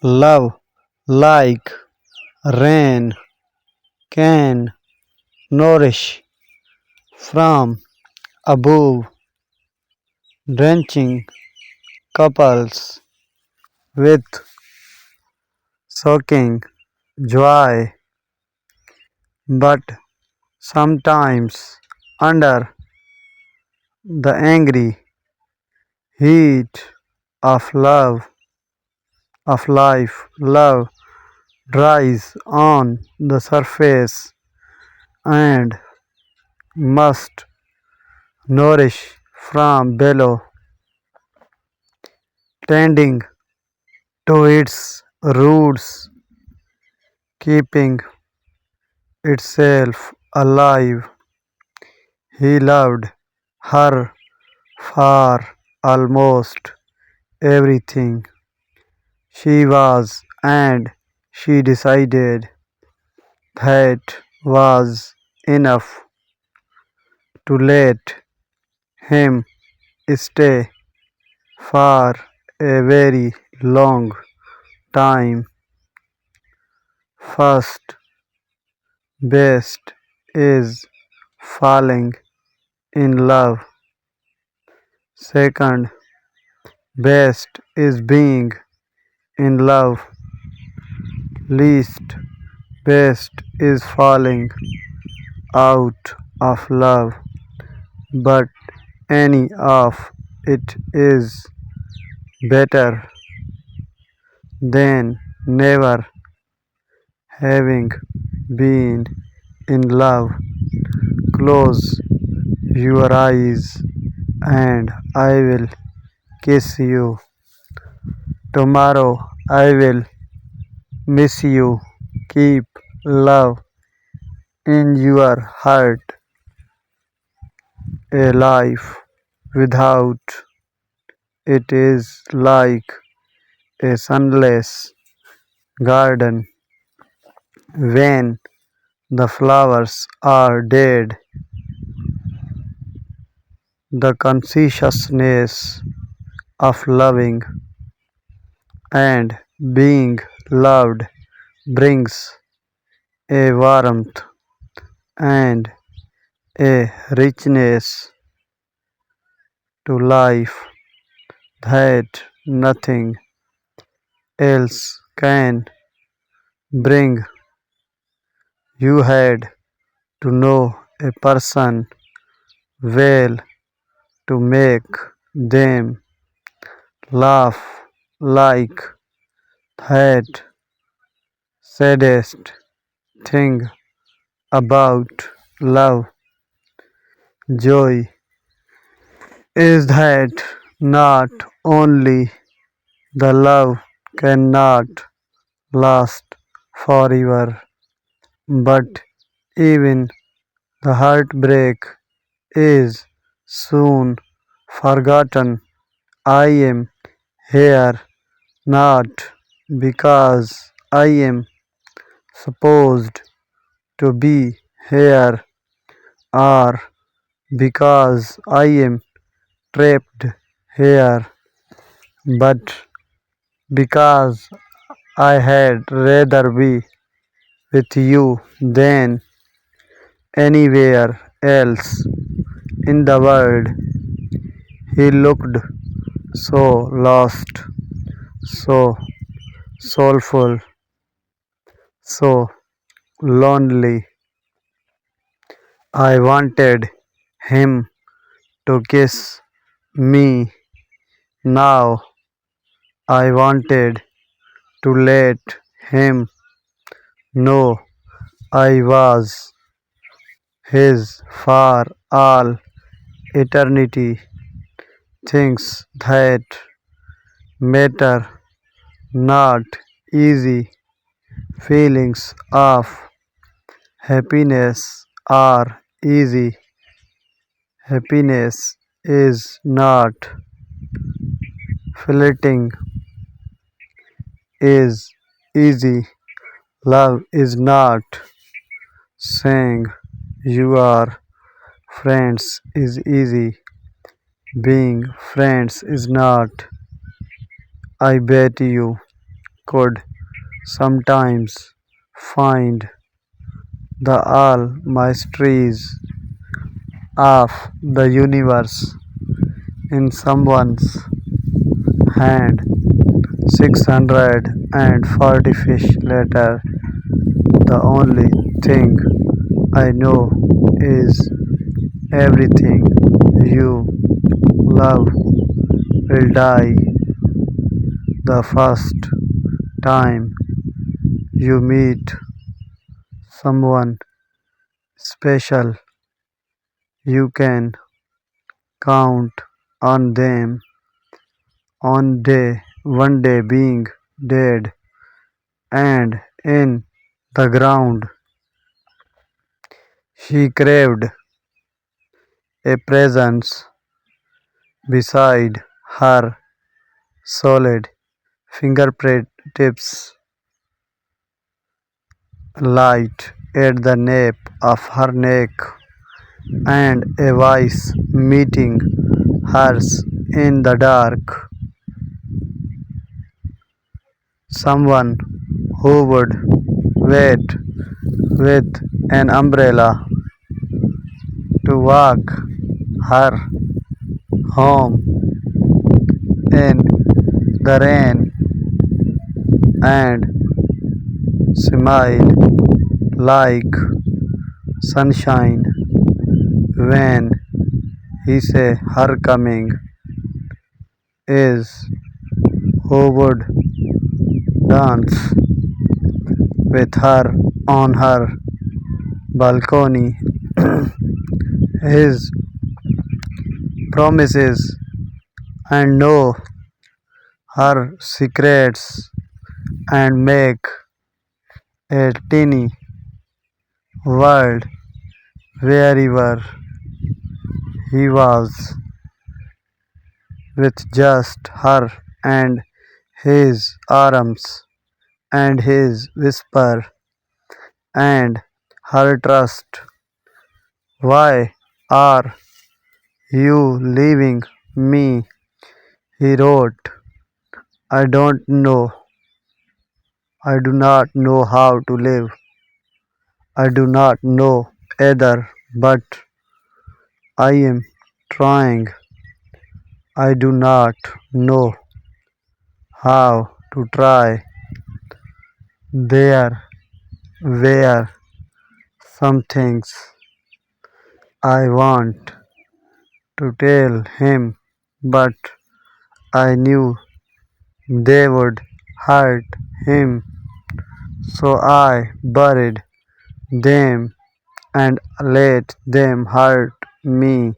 Love, like rain, can nourish from above, drenching couples with soaking joy, but sometimes under the angry heat of life, love dries on the surface and must nourish from below, tending to its roots, keeping itself alive. He loved her for almost everything she was, and she decided that was enough to let him stay for a very long time. First best is falling in love. Second best is being in love. Least best is falling out of love. But any of it is better than never having been in love. Close your eyes and I will kiss you. Tomorrow I will miss you. Keep love in your heart. A life without it is like a sunless garden when the flowers are dead. The consciousness of loving and being loved brings a warmth and a richness to life that nothing else can bring. You had to know a person well to make them laugh like that. Saddest thing about love, joy, is that not only the love cannot last forever, but even the heartbreak is soon forgotten. I am here not because I am supposed to be here or because I am trapped here, but because I had rather be with you than anywhere else in the world. He looked so lost, so soulful, so lonely. I wanted him to kiss me now. I wanted to let him know I was his for all eternity. Things that matter, not easy feelings of happiness are easy. Happiness is not fleeting, is easy. Love is not saying you are friends is easy. Being friends is not. I bet you could sometimes find the all mysteries of the universe in someone's hand. 640 fish later, the only thing I know is everything you love will die the first time you meet someone special. You can count on them one day being dead and in the ground. She craved a presence beside her solid fingerprint tips light at the nape of her neck and a voice meeting hers in the dark. Someone who would wait with an umbrella to walk her home in the rain and smile like sunshine when he say her coming is who would dance with her on her balcony. His promises and know her secrets and make a teeny world wherever he was with just her and his arms and his whisper and her trust. Why are you leaving me? He wrote. I don't know. I do not know how to live. I do not know either, but I am trying. I do not know how to try. There were some things I want to tell him, but I knew they would hurt him, so I buried them and let them hurt me.